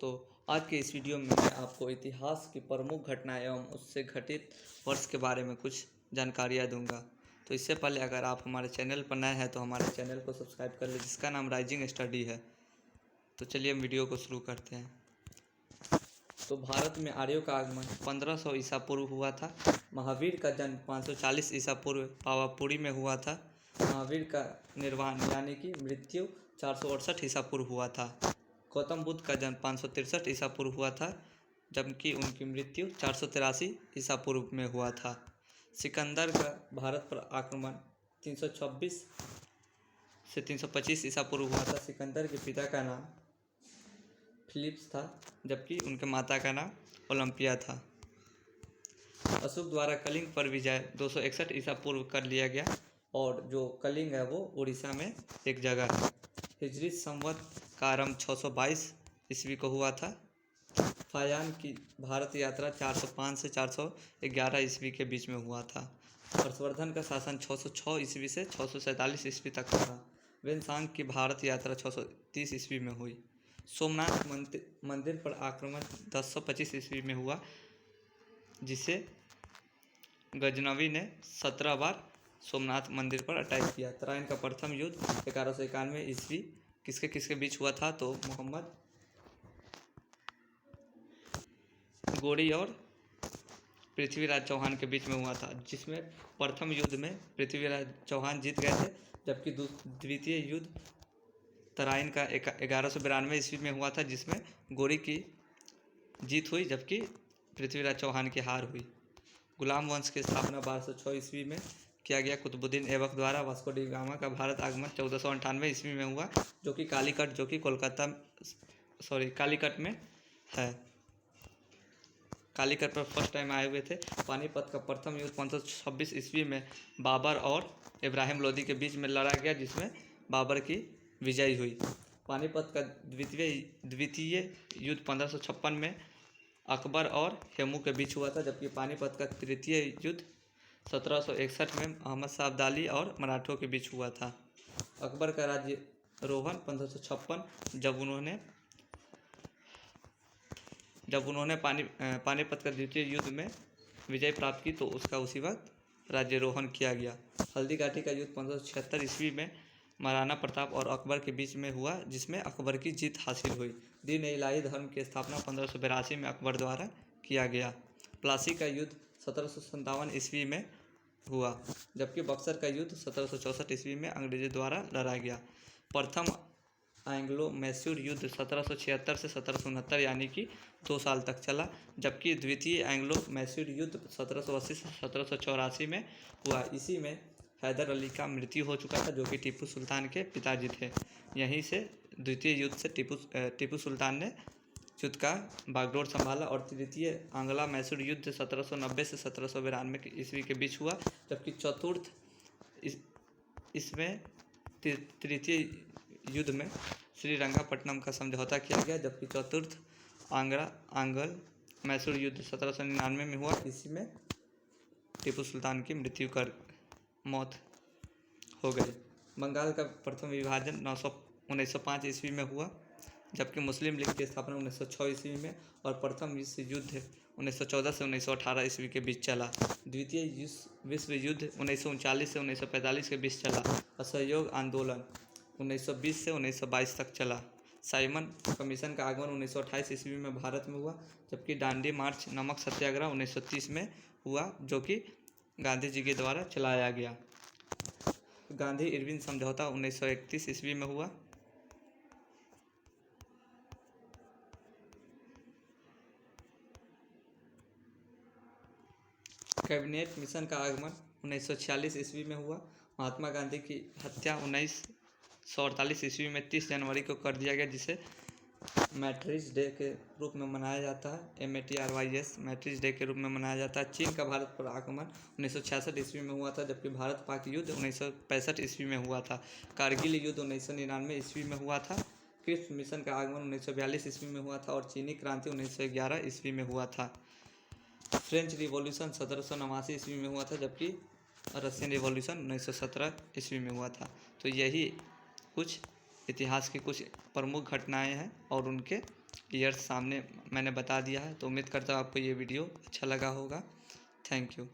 दोस्तों, आज के इस वीडियो में मैं आपको इतिहास की प्रमुख घटनाएं एवं उससे घटित वर्ष के बारे में कुछ जानकारियां दूंगा। तो इससे पहले अगर आप हमारे चैनल पर नए हैं तो हमारे चैनल को सब्सक्राइब कर लें, जिसका नाम राइजिंग स्टडी है। तो चलिए हम वीडियो को शुरू करते हैं। तो भारत में आर्यों का आगमन 1500 ईसा पूर्व हुआ था। महावीर का जन्म 540 ईसा पूर्व पावापुरी में हुआ था। महावीर का निर्वाण यानी कि मृत्यु 468 ईसा पूर्व हुआ था। गौतम बुद्ध का जन्म 563 ईसा पूर्व हुआ था, जबकि उनकी मृत्यु 483 ईसा पूर्व में हुआ था। सिकंदर का भारत पर आक्रमण 326 से 325 ईसा पूर्व हुआ था। सिकंदर के पिता का नाम फिलिप्स था, जबकि उनके माता का नाम ओलंपिया था। अशोक द्वारा कलिंग पर विजय 261 ईसा पूर्व कर लिया गया, और जो कलिंग है वो उड़ीसा में एक जगह है। हिजरी संवत का आरंभ 622 ईस्वी को हुआ था। फायान की भारत यात्रा 405 से 411 ईस्वी के बीच में हुआ था। हर्षवर्धन का शासन 606 ईस्वी से 647 ईस्वी तक रहा। वेनसांग की भारत यात्रा 630 ईस्वी में हुई। सोमनाथ मंदिर पर आक्रमण 1025 ईस्वी में हुआ, जिसे गजनवी ने 17 बार सोमनाथ मंदिर पर अटैक किया। तराइन का प्रथम युद्ध 1191 ईस्वी किसके किसके बीच हुआ था? तो मोहम्मद गोरी और पृथ्वीराज चौहान के बीच में हुआ था, जिसमें प्रथम युद्ध में पृथ्वीराज चौहान जीत गए थे, जबकि द्वितीय युद्ध तराइन का 1192 ईस्वी में हुआ था, जिसमें गोरी की जीत हुई जबकि पृथ्वीराज चौहान की हार हुई। गुलाम वंश की स्थापना 1206 ईस्वी में किया गया कुतुबुद्दीन ऐबक द्वारा। वास्को डी गामा का भारत आगमन 1498 ईस्वी में हुआ, जो कि कालीकट में है। कालीकट पर फर्स्ट टाइम आए हुए थे। पानीपत का प्रथम युद्ध 1526 ईस्वी में बाबर और इब्राहिम लोदी के बीच में लड़ा गया, जिसमें बाबर की विजय हुई। पानीपत का द्वितीय युद्ध 1556 में अकबर और हेमू के बीच हुआ था, जबकि पानीपत का तृतीय युद्ध 1761 में अहमद शाह अब्दाली और मराठों के बीच हुआ था। अकबर का राज्यारोहण 1556, जब उन्होंने पानीपत का द्वितीय युद्ध में विजय प्राप्त की, तो उसका उसी वक्त राज्यारोहण किया गया। हल्दी घाटी का युद्ध 1576 ईस्वी में महाराणा प्रताप और अकबर के बीच में हुआ, जिसमें अकबर की जीत हासिल हुई। दीन इलाही धर्म की स्थापना 1582 में अकबर द्वारा किया गया। प्लासी का युद्ध 1757 ईस्वी में हुआ, जबकि बक्सर का युद्ध 1764 ईस्वी में अंग्रेजों द्वारा लड़ा गया। प्रथम एंग्लो मैसूर युद्ध 1776 से 1769 यानी कि 2 साल तक चला, जबकि द्वितीय एंग्लो मैसूर युद्ध 1780 से 1784 में हुआ। इसी में हैदर अली का मृत्यु हो चुका था, जो कि टीपू सुल्तान के पिताजी थे। यहीं से द्वितीय युद्ध से टीपू सुल्तान ने युद्ध का बागडोर संभाला, और तृतीय आंग्ला मैसूर युद्ध 1790 से 1792 ईस्वी के बीच हुआ, जबकि चतुर्थ इसमें तृतीय युद्ध में श्रीरंगपट्टनम का समझौता किया गया, जबकि चतुर्थ आंग्ल मैसूर युद्ध 1799 में हुआ। इसी में टीपू सुल्तान की मौत हो गई। बंगाल का प्रथम विभाजन 1905 ईस्वी में हुआ, जबकि मुस्लिम लीग की स्थापना 1906 ईस्वी में, और प्रथम विश्व युद्ध 1914 से 1918 ईस्वी के बीच चला। द्वितीय विश्व युद्ध 1939 से 1945 के बीच चला। असहयोग आंदोलन 1920 से 1922 तक चला। साइमन कमीशन का आगमन 1928 ईस्वी में भारत में हुआ, जबकि दांडी मार्च नमक सत्याग्रह 1930 में हुआ, जो कि गांधी जी के द्वारा चलाया गया। गांधी इरविन समझौता 1931 ईस्वी में हुआ। कैबिनेट मिशन का आगमन 1946 ईस्वी में हुआ। महात्मा गांधी की हत्या 1948 ईस्वी में 30 जनवरी को कर दिया गया, जिसे मैट्रिज डे के रूप में मनाया जाता है। MATRYS मैट्रिज डे के रूप में मनाया जाता है। चीन का भारत पर आक्रमण 1966 ईस्वी में हुआ था, जबकि भारत पाक युद्ध 1965 ईस्वी में हुआ था। कारगिल युद्ध 1999 ईस्वी में हुआ था। क्रिप्स मिशन का आगमन 1942 ईस्वी में हुआ था, और चीनी क्रांति 1911 ईस्वी में हुआ था। फ्रेंच रिवॉल्यूशन 1789 ईस्वी में हुआ था, जबकि रशियन रिवॉल्यूशन 1917 ईस्वी में हुआ था। तो यही कुछ इतिहास की कुछ प्रमुख घटनाएं हैं और उनके ईयर्स सामने मैंने बता दिया है। तो उम्मीद करता हूँ आपको ये वीडियो अच्छा लगा होगा। Thank you.